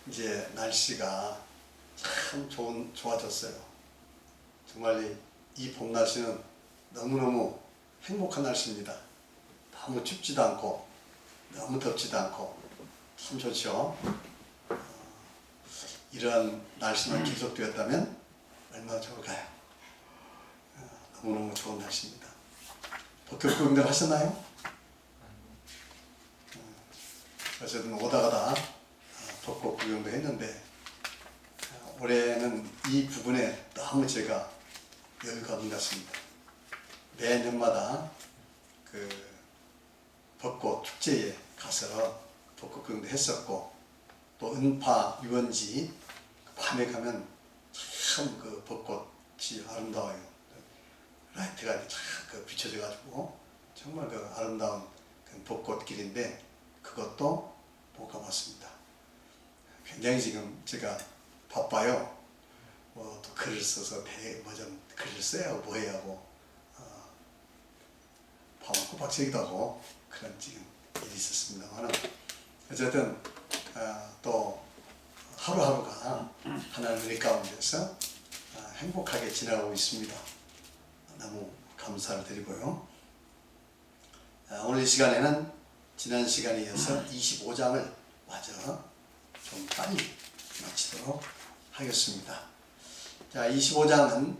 이제 날씨가 참 좋아졌어요. 정말 이 봄 날씨는 너무너무 행복한 날씨입니다. 너무 춥지도 않고 너무 덥지도 않고 참 좋죠. 이런 날씨만 계속되었다면 얼마나 좋을까요? 너무너무 좋은 날씨입니다. 벚꽃 구경들 하셨나요? 어쨌든 오다 가다 벚꽃 구경도 했는데 올해는 이 부분에 너무 제가 여유가 없는 것 같습니다. 매년마다 그 벚꽃 축제에 가서 벚꽃 구경도 했었고, 또 은파 유원지 밤에 가면 참 그 벚꽃이 아름다워요. 라이트가 쫙 비춰져 가지고 정말 그 아름다운 그 벚꽃길인데 그것도 못 가봤습니다. 굉장히 지금 제가 바빠요. 또 글을 써서 뭐 좀 글을 써야 하고 뭐 해야 하고 밤은 꼬박새기도 하고 그런 지금 일이 있었습니다만, 어쨌든 또 하루하루가 하나님 은혜 가운데서 행복하게 지나가고 있습니다. 너무 감사를 드리고요. 오늘 이 시간에는 지난 시간에 이어서 25장을 마저 좀 빨리 마치도록 하겠습니다. 자, 25장은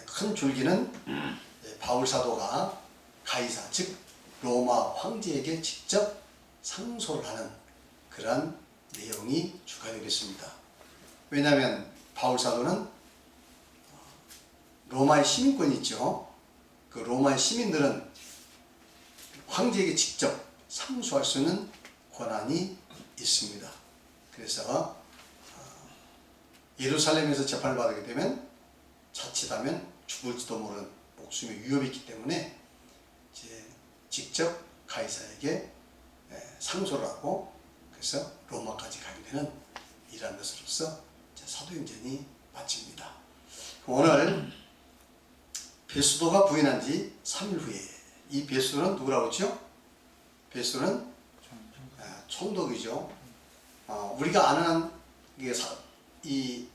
큰 줄기는 바울 사도가 가이사, 즉 로마 황제에게 직접 상소를 하는 그러한 내용이 주가 되겠습니다. 왜냐하면 바울 사도는 로마의 시민권이 있죠. 그 로마의 시민들은 황제에게 직접 상소할 수 있는 권한이 있습니다. 그래서 예루살렘에서 재판을 받게 되면 자칫하면 죽을지도 모르는 목숨의 위협이 있기 때문에 이제 직접 가이사에게 상소를 하고 그래서 로마까지 가게 되는 이러한 것으로서 사도행전이 마칩니다. 오늘 베수도가 부인한 지 3일 후에, 이 베수도는 누구라고 했죠? 베수도는 총독이죠. 우리가 아는 이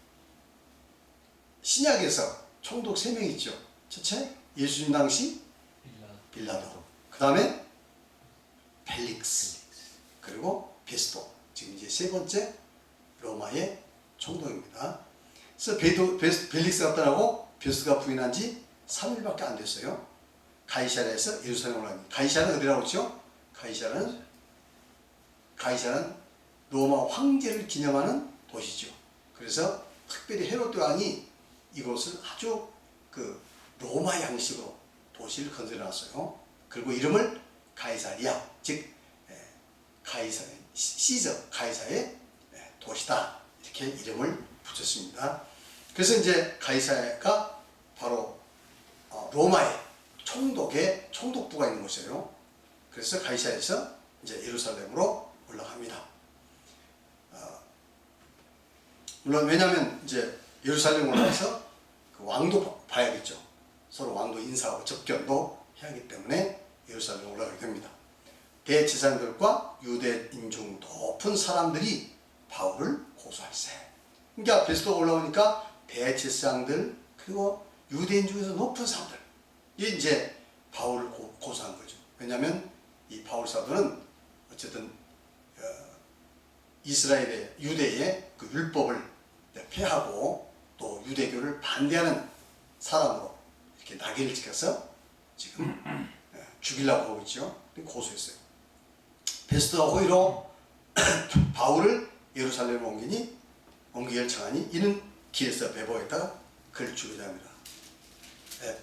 신약에서 총독 3명 있죠. 첫째, 예수님 당시 빌라도, 그 다음에 벨릭스, 그리고 베스도, 지금 이제 세 번째 로마의 총독입니다. 그래서 벨릭스가 떠나고 베스도가 부인한 지 3일밖에 안 됐어요. 가이사랴에서 예루살렘으로 갑니다. 가이사랴는 어디라고 했죠? 가이사랴는 로마 황제를 기념하는 도시죠. 그래서 특별히 헤롯 왕이 이곳을 아주 그 로마 양식으로 도시를 건설해 놨어요. 그리고 이름을 가이사리아, 즉 시저 가이사의 도시다, 이렇게 이름을 붙였습니다. 그래서 이제 가이사가 바로 로마의 총독부가 있는 곳이에요. 그래서 가이사에서 이제 예루살렘으로 올라갑니다. 물론 왜냐하면 이제 예루살렘 올라가서 그 왕도 봐야겠죠. 서로 왕도 인사하고 접견도 해야 하기 때문에 예루살렘 올라가게 됩니다. 대제사장들과 유대 인중 높은 사람들이 바울을 고소할세. 그러니까 베스도가 올라오니까 대제사장들 그리고 유대인 중에서 높은 사람들, 이게 이제 바울을 고소한 거죠. 왜냐하면 이 바울 사도는 어쨌든 이스라엘의 유대의 그 율법을 폐하고 또 유대교를 반대하는 사람으로 이렇게 낙인을 찍어서 지금 죽이려고 하고 있죠. 고소했어요. 베스도가 오히려 바울을 예루살렘에 옮기기 결정하니 이는 길에서 배보에다가 그를 죽이려 합니다.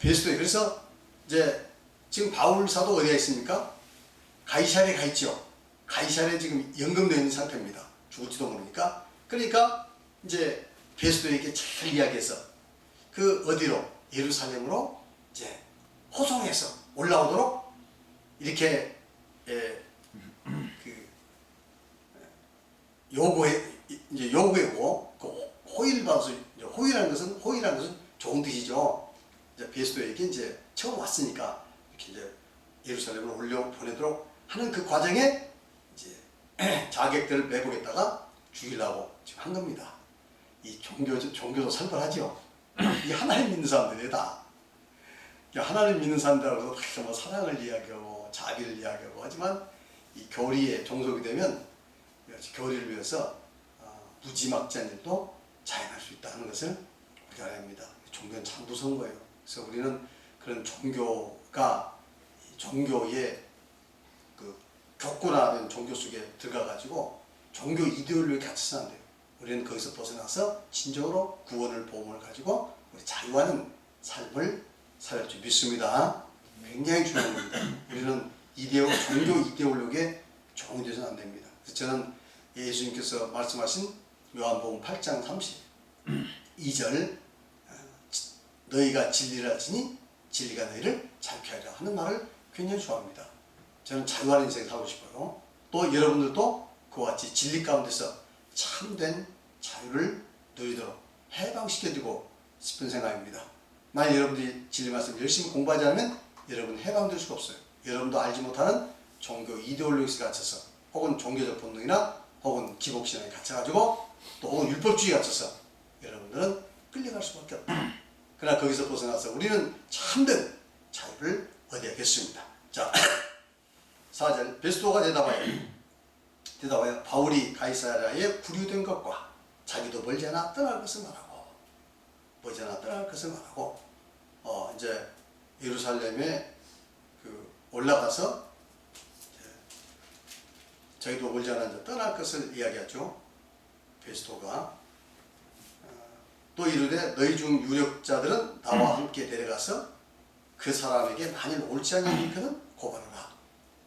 베스도에, 그래서 이제 지금 바울 사도 어디에 있습니까? 가이사랴에 가 있죠. 가이사랴에 지금 연금되어 있는 상태입니다. 죽을지도 모르니까. 그러니까 이제 베스도에게 잘 이야기해서 그 어디로, 예루살렘으로 이제 호송해서 올라오도록 이렇게 요구하고, 그 호의를 받아서, 호의라는 것은 좋은 뜻이죠. 이제 베스도에게 이제 처음 왔으니까 이렇게 이제 예루살렘으로 보내도록 하는 그 과정에 이제 자객들을 매복했다가 죽이려고 지금 한 겁니다. 이 종교도 살벌하죠. 이 하나님 믿는 사람들이 다. 하나님 믿는 사람들하고 뭐 사랑을 이야기하고 자비를 이야기하고 하지만 이 교리의 종속이 되면 교리를 위해서 무지막지한 일도 자행할 수 있다는 것을 우리가 알아야 합니다. 종교는 참 무서운 거예요. 그래서 우리는 그런 종교의 그 교구라는 종교 속에 들어가가지고 종교 이데올로기에 갇혀서 안 돼요. 우리는 거기서 벗어나서 진정으로 구원을 복음을 가지고 우리 자유하는 삶을 살 줄 믿습니다. 굉장히 중요한 겁니다. 우리는 종교 이데올로기에 종이 되서는 안 됩니다. 그래서 저는 예수님께서 말씀하신 요한복음 8장 32절 너희가 진리를 알지니 진리가 너희를 자유케 하리라 하는 말을 굉장히 좋아합니다. 저는 자유하는 인생을 살고 싶어요. 또 여러분들도 그와 같이 진리 가운데서 참된 자유를 누리도록 해방시켜주고 싶은 생각입니다. 만약 여러분들이 진리 말씀 열심히 공부하지 않으면 여러분 해방될 수가 없어요. 여러분도 알지 못하는 종교 이데올로기에 갇혀서 혹은 종교적 본능이나 혹은 기복신앙에 갇혀가지고 또 혹은 율법주의에 갇혀서 여러분들은 끌려갈 수밖에 없다. 그러나 거기서 벗어나서 우리는 참된 자유를 얻어야겠습니다. 자, 4절 베스도가 대답하여 바울이 가이사랴에 구류된 것과 자기도 멀지 않아 떠날 것을 말하고 이제 예루살렘에 올라가서 자기도 멀지 않아 이제 떠날 것을 이야기하죠. 베스도가 또 이르되 너희 중 유력자들은 나와 함께 데려가서 그 사람에게 만일 옳지 않은 일이 있거든 고발하라.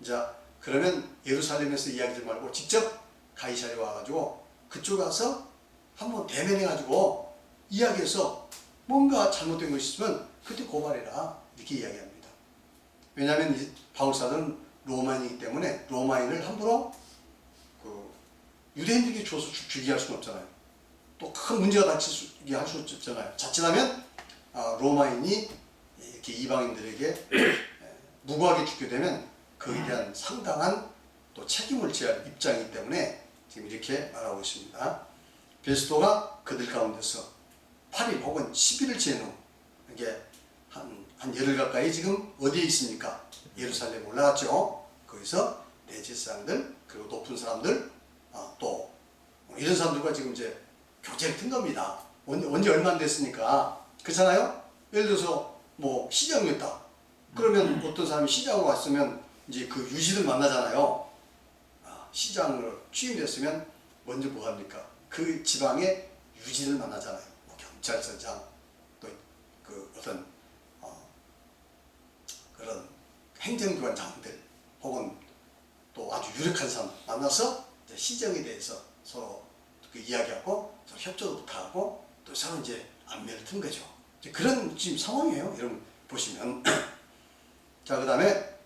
자, 그러면 예루살렘에서 이야기하지 말고 직접 가이사랴에 와가지고 그쪽 가서 한번 대면해가지고 이야기해서 뭔가 잘못된 것이 있으면 그때 고발해라 이렇게 이야기합니다. 왜냐하면 이 바울사는 로마인이기 때문에 로마인을 함부로 유대인들에게 줘서 죽이게 할 수는 없잖아요. 또 큰 문제가 닥치게 할 수 없잖아요. 자칫하면 로마인이 이렇게 이방인들에게 무고하게 죽게 되면 그에 대한 상당한 또 책임을 져야 할 입장이기 때문에 지금 이렇게 말하고 있습니다. 베스도가 그들 가운데서 8일 혹은 10일을 지낸 후 이게 한 열흘 가까이 지금 어디에 있습니까? 예루살렘에 올라갔죠. 거기서 대제사장들 그리고 높은 사람들 또 이런 사람들과 지금 이제 교제를 튼 겁니다. 언제 얼마 안 됐으니까 그렇잖아요. 예를 들어서 뭐 시장이 있다. 그러면 어떤 사람이 시장으로 왔으면 이제 그 유지를 만나잖아요. 시장으로 취임됐으면 먼저 뭐 합니까? 그 지방의 유지를 만나잖아요. 뭐 경찰서장 또 그 어떤 그런 행정기관장들 혹은 또 아주 유력한 사람 만나서 시정에 대해서 서로 그 이야기하고 서로 협조도 부탁하고 또 서로 이제 안면을 튼 거죠. 그런 지금 상황이에요. 여러분 보시면 자, 그 다음에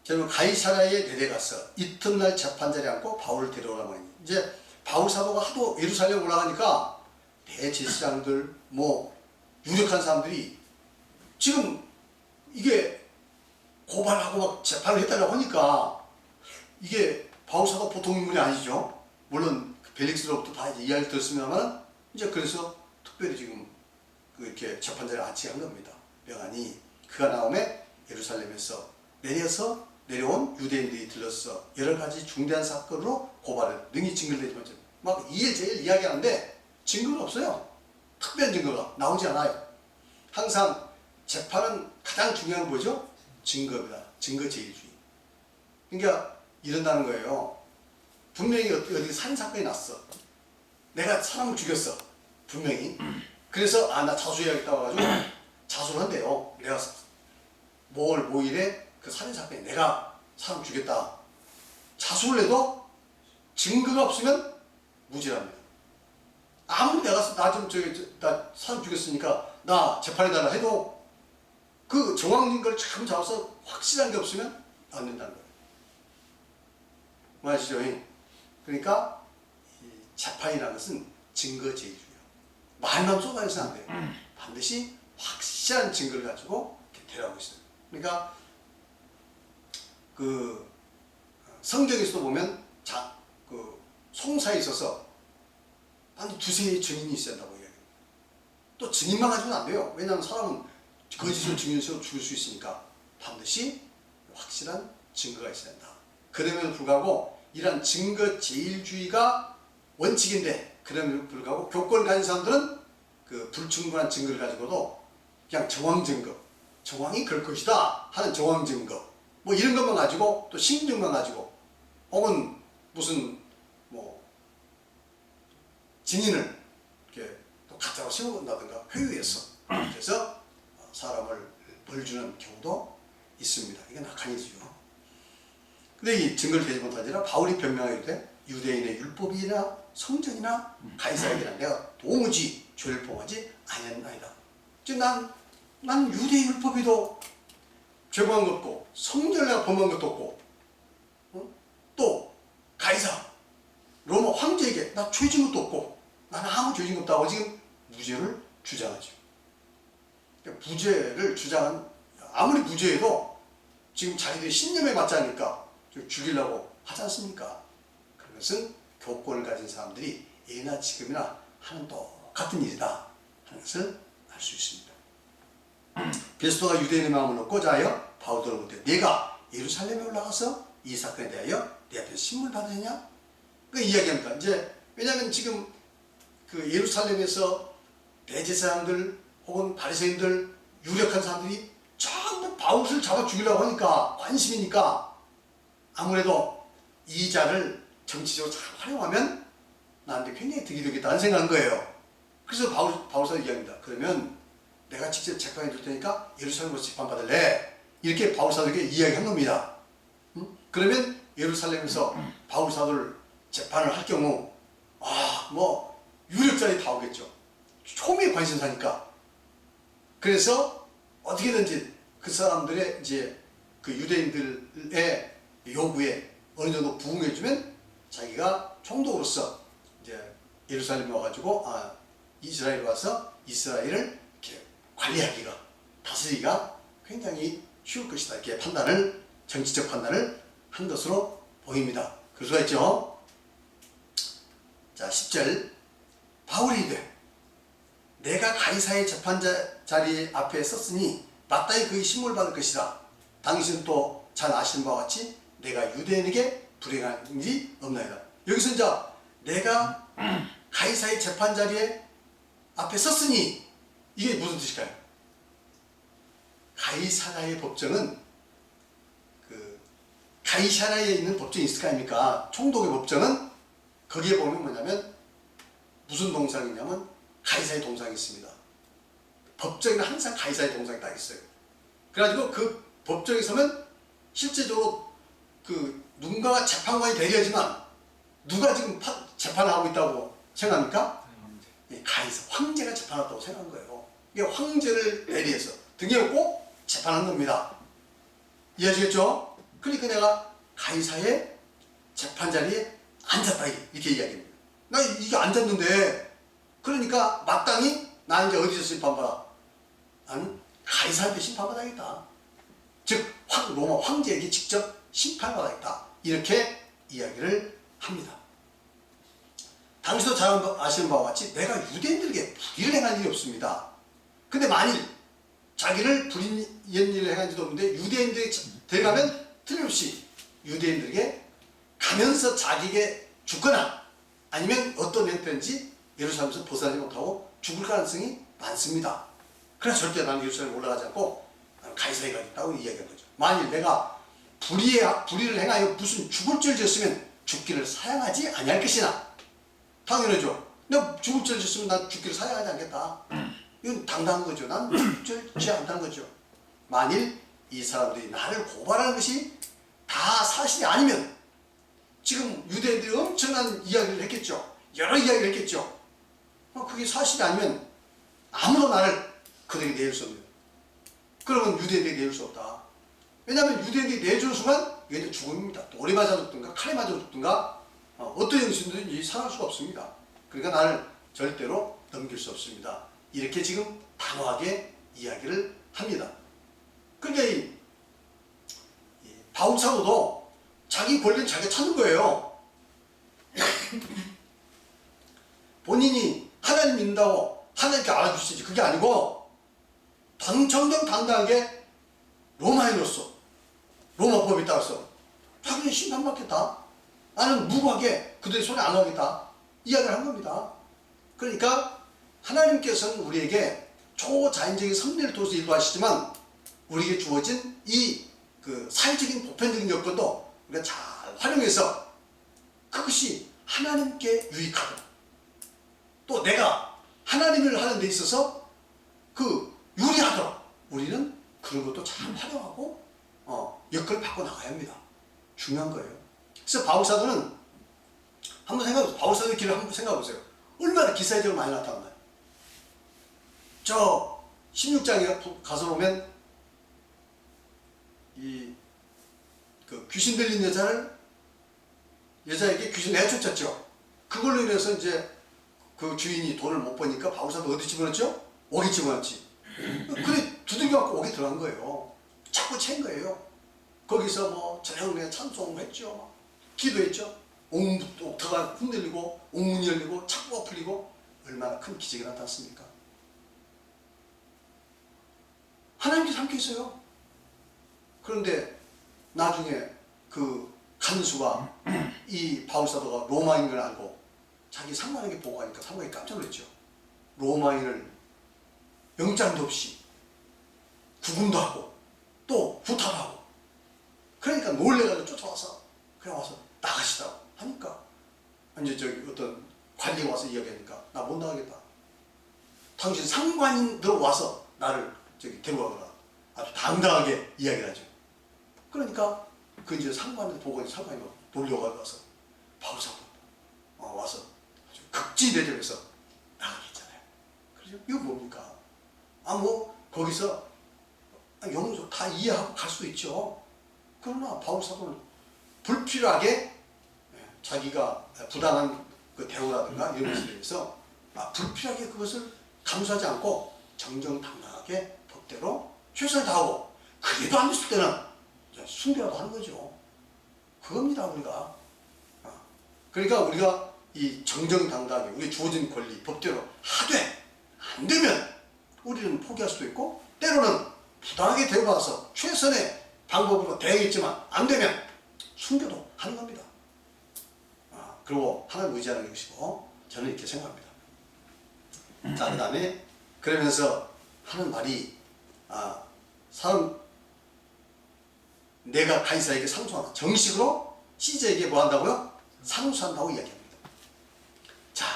저는 가이사랴에 내려가서 이튿날 재판자리에 앉고 바울을 데려오라고 하니 이제 바울 사도가 하도 예루살렘 올라가니까 대제사장들 뭐 유력한 사람들이 지금 이게 고발하고 막 재판을 했다고 하니까 이게 바울 사도가 보통 인물이 아니죠. 물론 벨릭스로부터 다 이제 이야기를 들었습니다만 이제 그래서 특별히 지금 이렇게 재판자를 앉히게 한 겁니다. 명하니 그가 나오매 예루살렘에서 내려온 유대인들이 들러서 여러 가지 중대한 사건으로 고발을 능히 증거를 내지만 막 이일제일 이야기하는데 증거가 없어요. 특별한 증거가 나오지 않아요. 항상 재판은 가장 중요한 건 뭐죠? 증거입니다. 증거제일주의. 그러니까 이런다는 거예요. 분명히 어디 살인사건이 났어. 내가 사람을 죽였어. 분명히. 그래서 나 자수해야겠다고 해가지고 자수를 한대요. 내가 뭐일에 그 살인사건에 내가 사람 죽였다. 자수를 해도 증거가 없으면 무죄랍니다. 아무리 내가 나 사람 죽였으니까 나 재판해달라 해도 그 정황 증거를 참 잡아서 확실한 게 없으면 안 된다는 거예요. 뭐 아시죠? 그러니까 이 재판이라는 것은 증거제일주의예요. 말만 쏟아내서는 안 돼요. 반드시 확실한 증거를 가지고 이렇게 데려가고 있어요. 그러니까 그 성경에서도 보면 송사에 있어서 한 두세 증인이 있어야 한다고 이야기해요. 또 증인만 가지고는 안 돼요. 왜냐하면 사람은 거짓으로 증인으로 죽을 수 있으니까 반드시 확실한 증거가 있어야 한다. 그럼에도 불구하고 이러한 증거 제일주의가 원칙인데, 그럼에도 불구하고 교권을 가진 사람들은 그 불충분한 증거를 가지고도 그냥 정황 증거, 정황이 그럴 것이다 하는 정황 증거, 뭐 이런 것만 가지고, 또 심증만 가지고, 혹은 무슨 뭐 증인을 이렇게 또 가짜로 세워본다든가 회유해서 그래서 사람을 벌주는 경우도 있습니다. 이게 악한이죠. 근데 이 증거를 대지 못하지라 바울이 변명하기를 유대인의 율법이나 성전이나 가이사에게는 내가 도무지 죄를 범하지 아니하나이다. 즉 난 유대 율법에도 죄 범한 것도 없고, 성전을 내가 범한 것도 없고, 또 가이사 로마 황제에게 나 죄 진 것도 없고, 나는 아무 죄 진 것도 없다고 지금 무죄를 주장하죠. 그러니까 무죄를 주장한, 아무리 무죄해도 지금 자기들이 신념에 맞지 않으니까 죽이려고 하지 않습니까? 그것은 교권을 가진 사람들이 예나 지금이나 하는 똑같은 일이다 하는 것을 알 수 있습니다. 베스토가 유대인의 마음을 얻고자 하여 바울들을 묻되 내가 예루살렘에 올라가서 이 사건에 대하여 내 앞에서 신문을 받으냐? 그 이야기합니다. 이제 왜냐하면 지금 그 예루살렘에서 대제사장들 혹은 바리새인들 유력한 사람들이 전부 바울을 잡아 죽이려고 하니까, 관심이니까 아무래도 이 자를 정치적으로 잘 활용하면 나한테 굉장히 득이 되겠다는 생각한 거예요. 그래서 바울사도 얘기합니다. 그러면 내가 직접 재판해 줄 테니까 예루살렘으로 재판받을래? 이렇게 바울사도에게 이야기한 겁니다. 그러면 예루살렘에서 바울사도를 재판을 할 경우 뭐 유력자들이 다 오겠죠. 초미의 관심사니까. 그래서 어떻게든지 그 사람들의 이제 그 유대인들의 요구에 어느 정도 부응해주면 자기가 총독으로서 이제 예루살렘에 와가지고 이스라엘에 와서 이스라엘을 이렇게 관리하기가, 다스리기가 굉장히 쉬울 것이다, 이렇게 정치적 판단을 한 것으로 보입니다. 그럴 수가 있죠. 자, 10절 바울이 이르되 내가 가이사의 재판자 자리 앞에 섰으니 마땅히 그의 신문을 받을 것이다. 당신은 또 잘 아시는 바와 같이 내가 유대인에게 불행한 일이 없나이다. 여기서 이제 내가 가이사의 재판 자리에 앞에 섰으니 이게 무슨 뜻일까요? 가이사라의 법정은 그 가이사라에 있는 법정이 있을 거 아닙니까? 총독의 법정은 거기에 보면 뭐냐면 무슨 동상이 있냐면 가이사의 동상이 있습니다. 법정에는 항상 가이사의 동상이 딱 있어요. 그래가지고 그 법정에 서면 실제적으로 그 누군가가 재판관이 되려지만 누가 지금 재판을 하고 있다고 생각합니까? 가이사, 황제가 재판했다고 생각한 거예요. 이게 황제를 대리해서 등에 업고 재판한 겁니다. 이해하시겠죠? 그러니까 내가 가이사의 재판 자리에 앉았다 이렇게 이야기합니다. 나 이게 앉았는데 그러니까 마땅히 나 이제 어디서 심판받아? 나는 가이사한테 심판받아야겠다. 즉 로마 황제에게 직접 심판받아야겠다. 이렇게 이야기를 합니다. 당신도 잘 아시는 바와 같이 내가 유대인들에게 불의를 행한 일이 없습니다. 근데 만일 자기를 불의한 일을 행한 일도 없는데 유대인들에게 데려가면 틀림없이 유대인들에게 가면서 자기에게 죽거나 아니면 어떤 형태인지 예루살렘에서 벗어나지 못하고 죽을 가능성이 많습니다. 그래서 절대 나는 예루살렘에 올라가지 않고 가이사에 가겠다고 이야기한 거죠. 만일 내가 불의를 행하여 무슨 죽을 죄를 지었으면 죽기를 사양하지 아니할 것이나, 당연하죠. 내가 죽을 죄를 지었으면 난 죽기를 사양하지 않겠다. 이건 당당한 거죠. 난 죽을 죄를 지지 않다는 거죠. 만일 이 사람들이 나를 고발하는 것이 다 사실이 아니면, 지금 유대인들이 엄청난 이야기를 했겠죠. 여러 이야기를 했겠죠. 그게 사실이 아니면 아무도 나를 그들에게 내줄 수 없는, 그러면 유대인들에게 내줄 수 없다. 왜냐하면 유대인들이 내주는 순간 얘는 죽음입니다. 돌에 맞아 죽든가 칼에 맞아 죽든가 어떤 형식이든지 살아날 수가 없습니다. 그러니까 나를 절대로 넘길 수 없습니다. 이렇게 지금 단호하게 이야기를 합니다. 그러니까 이 바울 사도도 자기 권리는 자기가 찾는 거예요. 본인이 하나님 믿는다고 하나님께 알아주시지 그게 아니고 정정당당하게 로마인으로서 로마 법에 따라서 자기는 심판받겠다. 나는 무고하게 그들의 손에 안 가겠다. 이야기를 한 겁니다. 그러니까 하나님께서는 우리에게 초자연적인 섭리를 통해서 일도하시지만 우리에게 주어진 이 그 사회적인 보편적인 여건도 우리가 잘 활용해서 그것이 하나님께 유익하고 또 내가 하나님을 하는 데 있어서 그 유리하도록 우리는 그런 것도 잘 활용하고 역할을 바꿔 나가야 합니다. 중요한 거예요. 그래서 바울사도는 한번 생각해보세요. 바울사도의 길을 한번 생각해보세요. 얼마나 기사회적으로 많이 나타났나요? 저 16장에 가서 보면 그 귀신 들린 여자에게 귀신 내쫓았죠. 그걸로 인해서 이제 그 주인이 돈을 못 버니까 바울사도 어디 집어넣었죠? 옥에 집어넣었지. 그래 두들겨갖고 옥에 들어간 거예요. 자꾸 채인 거예요. 거기서 뭐 저녁에 찬송을 했죠. 기도했죠. 옥터가 흔들리고 옥문이 열리고 창고가 풀리고 얼마나 큰 기적이 나타났습니까? 하나님께서 함께 있어요. 그런데 나중에 그 간수가 이 바울사도가 로마인 걸 알고 자기 상관에게 보고하니까 상관이 깜짝 놀랐죠. 로마인을 영장도 없이 구금도 하고 또 구타도 하고 그러니까 놀래가지고 쫓아와서 그냥 와서 나가시다고 하니까 이제 저기 어떤 관리가 와서 이야기하니까 나 못 나가겠다. 당신 상관인 들어와서 나를 저기 데려가거라. 아주 당당하게 이야기를 하죠. 그러니까 그 이제 상관을 보고 상관이 놀려가서 바울사도 와서 아주 극진히 대접해서 나가게 했잖아요. 그래서 이거 뭡니까? 뭐 거기서 영적 다 이해하고 갈 수도 있죠. 그러나 바울사도는 불필요하게 자기가 부당한 그 대우라든가 이런 것에 대해서 불필요하게 그것을 감수하지 않고 정정당당하게 법대로 최선을 다하고 그래도 안 됐을 때는 숭배라도 하는 거죠. 그겁니다 우리가. 그러니까 우리가 이 정정당당하게 우리 주어진 권리 법대로 하되 안 되면 우리는 포기할 수도 있고 때로는 부당하게 대우받아서 최선의 방법으로 대응했지만 안 되면 순교도 하는 겁니다. 그리고 하나님 의지하는 것이고 저는 이렇게 생각합니다. 자, 그 다음에 그러면서 하는 말이 사람 내가 가이사에게 상소한다. 정식으로 시저에게 뭐 한다고요? 상소한다고 이야기합니다. 자,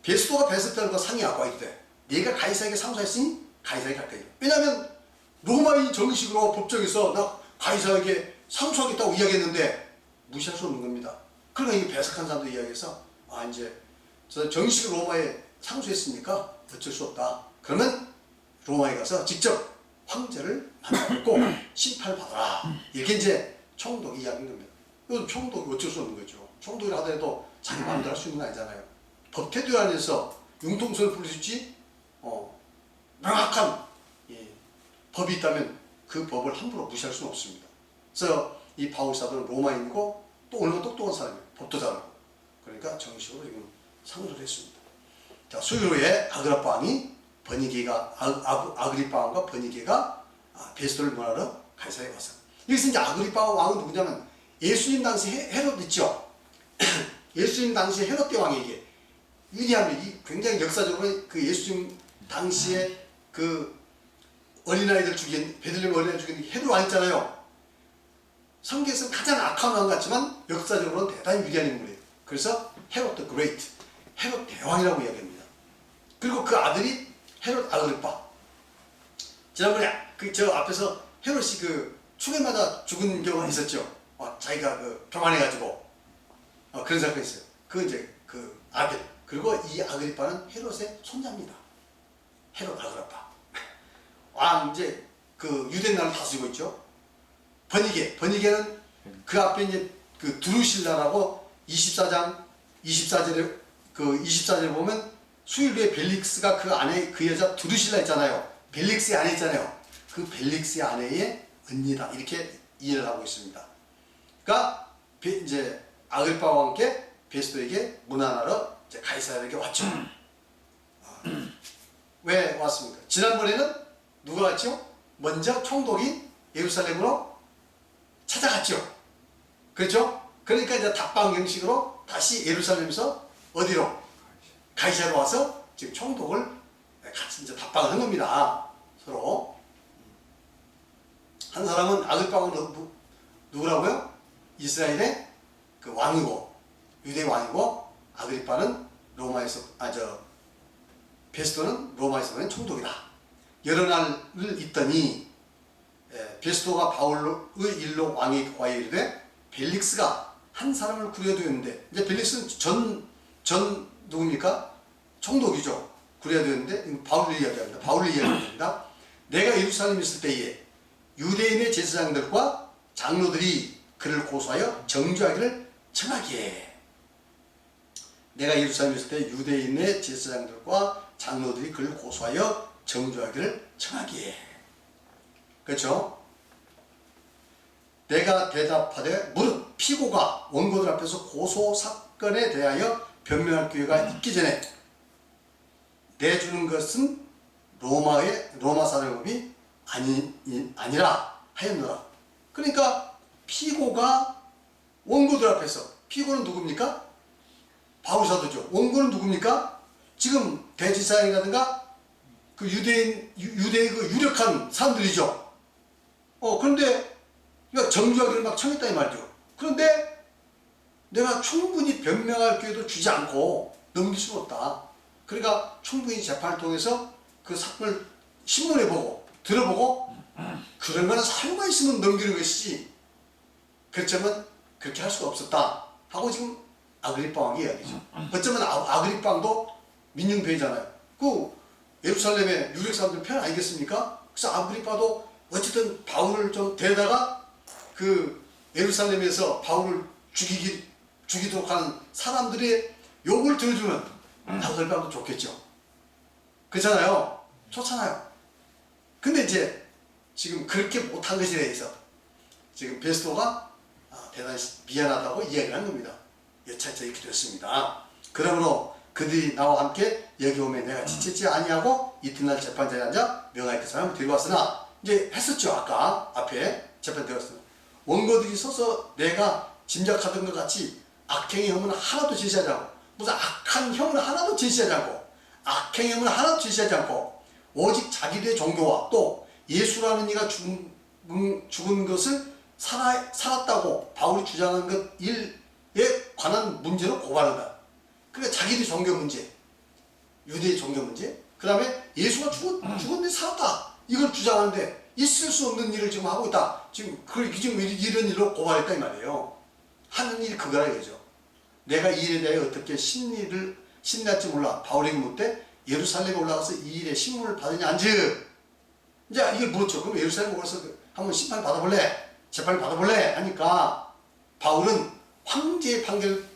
베스도가 베스트들과 상의하고 이르되 내가 가이사에게 상소했으니 가이사에게 갈 거예요. 왜냐하면 로마인 정식으로 법정에서 나 가이사에게 상소하겠다고 이야기했는데 무시할 수 없는 겁니다. 그러니까 이 배석한 사람도 이야기해서 이제 저 정식으로 로마에 상소했으니까 어쩔 수 없다. 그러면 로마에 가서 직접 황제를 만나고 심판을 받아라. 이렇게 이제 총독이 이야기한 겁니다. 이건 총독이 어쩔 수 없는 거죠. 총독이라 하더라도 자기 마음대로 할 수 있는 거 아니잖아요. 법태도 안에서 융통성을 부를 수 있지 명확한 법이 있다면 그 법을 함부로 무시할 수는 없습니다. 그래서 이 바울사도는 로마인이고 또 얼마나 똑똑한 사람이에요. 법도 잘하고. 그러니까 정식으로 지금 상소를 했습니다. 자, 수일 후에 아그리파 왕이 버니게가 아그리파 왕과 버니게가 베스도를 문하러 가이사에 왔어. 여기서 이제 아그리파 왕은 누구냐면 예수님 당시 헤롯 있죠. 예수님 당시 헤롯 대왕에게 위대함이 굉장히 역사적으로 그 예수님 당시에 그 어린아이들 죽인 베들레헴 어린아이들 죽인 헤롯 왕 있잖아요. 성경에서는 가장 악한 왕 같지만 역사적으로는 대단히 위대한 인물이에요. 그래서 헤롯 더 그레이트, 헤롯 대왕이라고 이야기합니다. 그리고 그 아들이 헤롯 아그리파. 지난번에 저 앞에서 헤롯이 그 추계마다 죽은 경우가 있었죠. 자기가 그 교만해가지고 그런 사건이 있어요. 그 이제 그 아들. 그리고 이 아그리파는 헤롯의 손자입니다. 헤롯 아그리파. 왕 이제 그 유대 나라를 다스리고 있죠. 버니게는 그 앞에 이제 그 드루실라라고 24절에 보면 수일루의 벨릭스가 그 아내 그 여자 드루실라 있잖아요. 벨릭스의 아내 있잖아요. 그 벨릭스의 아내의 언니다. 이렇게 이해를 하고 있습니다. 그러니까 이제 아그리빠와 함께 베스토에게 문안하러 이제 가이사랴에게 왔죠. 왜 왔습니까? 지난번에는 누가 왔죠? 먼저 총독이 예루살렘으로 찾아갔죠. 그렇죠? 그러니까 이제 답방 형식으로 다시 예루살렘에서 어디로? 가이사랴로 와서 지금 총독을 같이 이제 답방을 한 겁니다. 서로. 한 사람은 아글빵은 누구라고요? 이스라엘의 그 왕이고, 유대 왕이고, 아그리빠는 로마에서, 베스토는 로마에서 온 총독이다. 여러 날을 있더니, 베스토가 바울의 일로 왕에게 이르되 벨릭스가 한 사람을 구려두었는데, 이제 벨릭스는 전 누굽니까? 총독이죠. 구려두었는데, 바울을 이야기합니다. 바울을 이야기합니다. 내가 예루살렘에 있을 때에 유대인의 제사장들과 장로들이 그를 고소하여 정죄하기를 청하기에, 내가 예루살렘에 있을 때 유대인의 제사장들과 장로들이 그를 고소하여 정죄하기를 청하기에, 그렇죠? 내가 대답하되 무릇 피고가 원고들 앞에서 고소 사건에 대하여 변명할 기회가 있기 전에 내주는 것은 로마 사령법이 아니라 하였노라. 그러니까 피고가 원고들 앞에서, 피고는 누굽니까? 바울사도죠. 원고는 누굽니까? 지금 대제사장이라든가 그 유대의 그 유력한 사람들이죠. 그런데 정죄하기를 막 청했다 이 말이죠. 그런데 내가 충분히 변명할 기회도 주지 않고 넘길 수는 없다. 그러니까 충분히 재판을 통해서 그 사건을 신문에 보고 들어보고 그런 거는 사유가 있으면 넘기는 것이지, 그렇지만 그렇게 할 수가 없었다 하고 지금 아그리빠 왕이 이야기죠. 어쩌면 아그리빠 왕도 민중배잖아요. 그 예루살렘의 유력 사람들 편 아니겠습니까? 그래서 아그리빠도 어쨌든 바울을 좀 데려다가 그 예루살렘에서 바울을 죽이도록 하는 사람들의 욕을 들어주면 아그리빠도 좋겠죠. 그렇잖아요. 좋잖아요. 근데 이제 지금 그렇게 못한 것에 대해서 지금 베스토가 대단히 미안하다고 이야기를 한 겁니다. 여차저차 이렇게 됐습니다. 그러므로 그들이 나와 함께 여기 오면 내가 지치지 아니하고 이튿날 재판자에 앉아 명하여 그 사람을 데려왔으나, 이제 했었죠. 아까 앞에 재판 되었습니다. 원고들이 서서 내가 짐작하던 것 같이 악행의 혐은 하나도 제시하지 않고, 무슨 악한 혐은 하나도 제시하지 않고, 악행의 혐은 하나도 제시하지 않고, 오직 자기들의 종교와 또 예수라는 이가 죽은 것을 살았다고 바울이 주장한 것 일에 관한 문제로 고발한다. 그러니까 자기들의 종교 문제, 유대의 종교 문제, 그 다음에 예수가 죽었는데 살았다, 이걸 주장하는데 있을 수 없는 일을 지금 하고 있다. 지금 이런 일로 고발했다 이 말이에요. 하는 일이 그거라 이거죠. 내가 이 일에 대해 어떻게 신뢰할지 몰라. 바울에게 묻되 예루살렘에 올라가서 이 일에 신문을 받으냐 안즉, 이제 이걸 물었죠. 그럼 예루살렘에 올라가서 한번 심판 받아볼래? 재판을 받아볼래? 하니까 바울은 황제의 판결을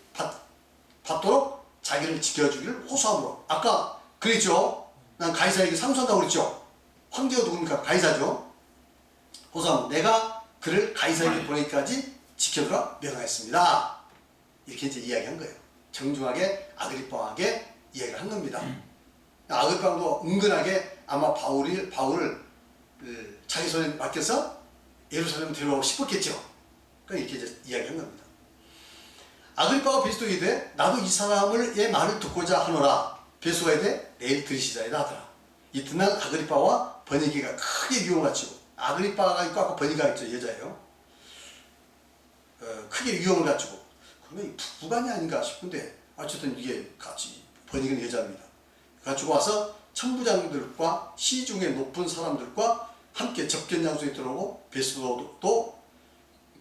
받도록 자기를 지켜주기를 호소함으로, 아까 그랬죠. 난 가이사에게 상소한다고 그랬죠. 황제가 누굽니까? 가이사죠. 호소함으로 내가 그를 가이사에게 보내기까지 지켜주라 명하였습니다. 이렇게 이제 이야기한 거예요. 정중하게 아그리빠 왕에게 이야기를 한 겁니다. 아그리빠 왕도 은근하게 아마 바울을 자기 손에 맡겨서 예루살렘 데려오고 싶었겠죠. 그러니까 이렇게 이제 이야기한 겁니다. 아그리빠가 베스토에게 이르되 나도 이 사람의 말을 듣고자 하노라. 베스토가 이르되 내일 들으시자이다 하더라. 이튿날 아그리빠와 버니게가 크게 유혹을 갖추고, 아그리빠가 있고 아까 버니게가 있죠. 여자예요. 크게 유혹을 갖추고, 그러면 부부간이 아닌가 싶은데 어쨌든 이게 같이 버니게는 여자입니다. 갖추고 와서 천부장들과 시중의 높은 사람들과 함께 접견 장소에 들어오고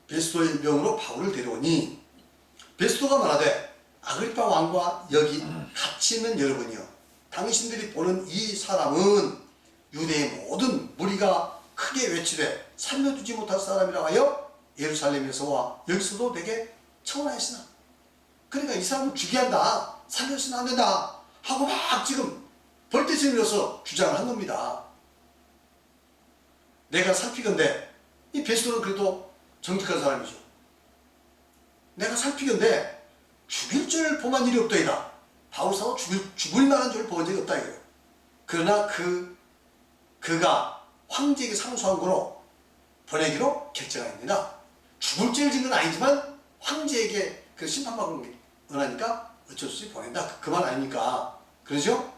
베스토의 명으로 바울을 데려오니, 베스토가 말하되 아그리빠 왕과 여기 같이 있는 여러분이여, 당신들이 보는 이 사람은 유대의 모든 무리가 크게 외치되 살려주지 못할 사람이라 하여 예루살렘에서와 여기서도 내게 청원하였으나, 그러니까 이 사람을 죽여야 한다, 살려서는 안 된다 하고 막 지금 벌떼처럼 일어서 주장을 한 겁니다. 내가 살피건대 이 베스토는 그래도 정직한 사람이죠. 내가 살피건대 죽일 줄 범한 일이 없다이다. 바울사도 죽을 만한 죄를 범한 적이 없다 이거예요. 그러나 그가 황제에게 상소한 거로 보내기로 결정하였느니라. 죽을 죄를 지은 건 아니지만 황제에게 그 심판받고 원하니까 어쩔 수 없이 보낸다. 그 말 아닙니까? 그러죠?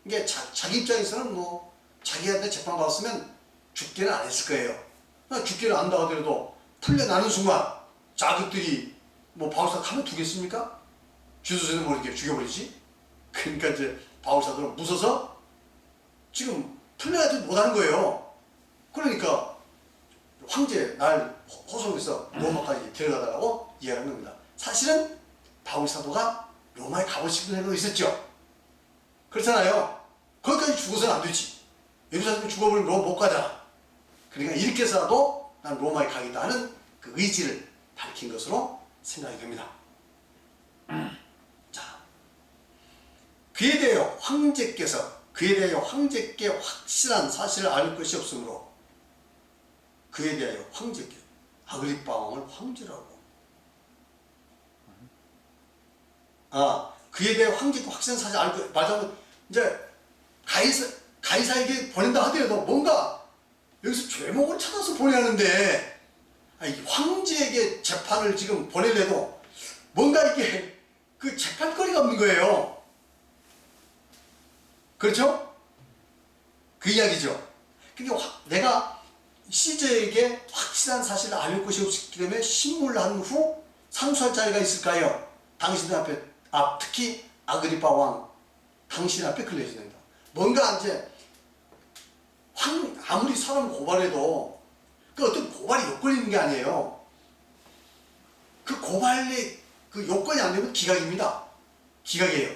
이게 자기 입장에서는 뭐 자기한테 재판받았으면 죽기는 안 했을 거예요. 죽기를 안다 하더라도 풀려나는 순간 자기들이 뭐 바울사 가면 두겠습니까? 주소서는 뭐 이렇게 죽여버리지? 그러니까 이제 바울사들은 무서워서 지금 풀려나지 못하는 거예요. 그러니까 황제 날 호송해서 로마까지 데려가달라고 이야기하는 겁니다. 사실은 바울사도가 로마에 가고 싶은 생각도 있었죠. 그렇잖아요. 거기까지 죽어서는 안 되지. 예루살렘에 죽어버리면 로마 못 가잖아. 그러니까 이렇게 해서라도 난 로마에 가겠다 하는 그 의지를 밝힌 것으로 생각이 됩니다. 자, 그에 대하여 황제께 확실한 사실을 알 것이 없으므로 그에 대하여 황제께 아그리빠 왕을 황제라고. 그에 대해 황제께 확실한 사실을 알 것, 말하자면 이제 가이사에게 보낸다 하더라도 뭔가 여기서 죄목을 찾아서 보내는데 황제에게 재판을 지금 보내려도 뭔가 이게 그 재판거리가 없는 거예요. 그렇죠? 그 이야기죠. 그러니까 내가 시저에게 확실한 사실을 알릴 것이 없기 때문에 신문한 후 상소할 자리가 있을까요? 당신들 앞에, 특히 아그리빠 왕 당신 앞에 걸려야 된다. 뭔가 이제 아무리 사람 고발해도 그 어떤 고발이 요건이 있는 게 아니에요. 그 고발의 그 요건이 안 되면 기각입니다. 기각이에요.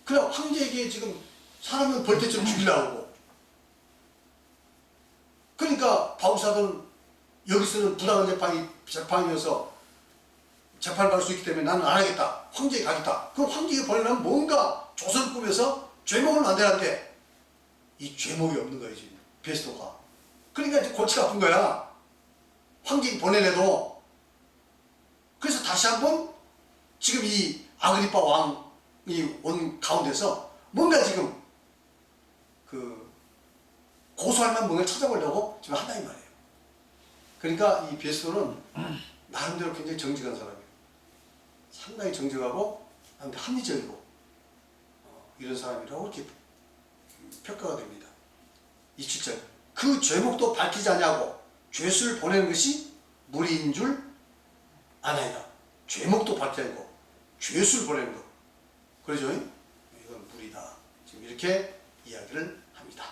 그래 황제에게 지금 사람은 벌떼처럼 죽이려고 하고, 그러니까 바울사들은 여기서는 부당한 재판이어서 재판을 받을 수 있기 때문에 나는 안 하겠다. 황제에 가겠다. 그럼 황제에게 보내려면 뭔가 조서를 꾸며서 죄목을 만들었는데 이 죄목이 없는 거예요 지금 베스토가. 그러니까 이제 골치가 아픈 거야. 황제에게 보내려도. 그래서 다시 한번 지금 이 아그리빠 왕이 온 가운데서 뭔가 지금 그 고소할 만한 뭔가를 찾아보려고 지금 한다 이 말이에요. 그러니까 이 베스토는 나름대로 굉장히 정직한 사람이에요. 상당히 정직하고 합리적이고 이런 사람이라고 이렇게 평가가 됩니다. 27절. 그 죄목도 밝히지 않냐고 죄수를 보내는 것이 무리인 줄 아나이다. 죄목도 밝히지 않고 죄수를 보내는 것. 그러죠? 이건 무리다. 지금 이렇게 이야기를 합니다.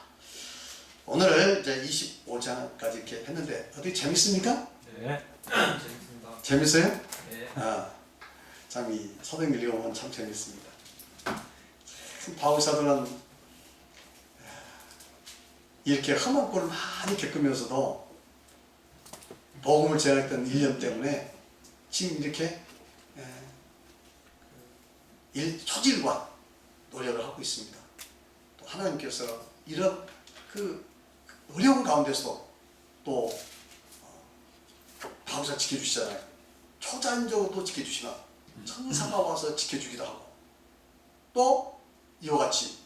오늘 이제 25장까지 이렇게 했는데 어떻게 재밌습니까? 네. 재밌습니다. 재밌어요? 네. 참 이 사도행전 읽어보면 참 재밌습니다. 바울사도는 이렇게 험한 꼴을 많이 겪으면서도 복음을 전했던 1년 때문에 지금 이렇게 초질과 노력을 하고 있습니다. 또 하나님께서 이런 그 어려운 가운데서도 또 바울사 지켜주시잖아요. 초자연적으로도 지켜주시나 천사가 와서 지켜주기도 하고, 또 이와 같이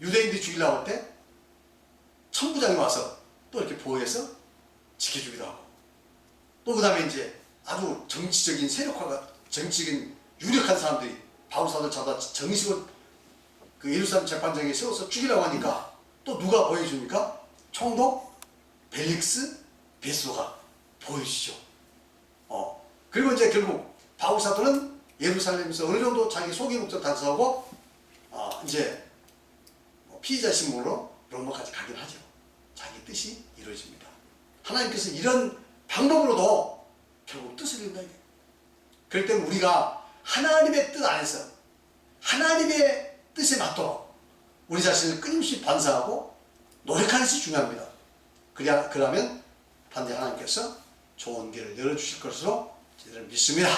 유대인들이 죽이려고 할 때 천부장이 와서 또 이렇게 보호해서 지켜주기도 하고, 또 그 다음에 이제 아주 정치적인 세력화가, 정치적인 유력한 사람들이 바울사도 잡아 정식으로 그 예루살렘 재판장에 세워서 죽이려고 하니까 또 누가 보여줍니까? 총독 벨릭스 베스도가 보여주죠. 그리고 이제 결국 바울사도는 예루살렘에서 어느 정도 자기 소개 목적 달성하고 이제 피의자 신분으로 로마까지 가긴 하죠. 자기 뜻이 이루어집니다. 하나님께서 이런 방법으로도 결국 뜻을 이룬다. 그럴 때는 우리가 하나님의 뜻 안에서 하나님의 뜻에 맞도록 우리 자신을 끊임없이 반사하고 노력하는 것이 중요합니다. 그러면 반드시 하나님께서 좋은 길을 열어주실 것으로 저희들은 믿습니다.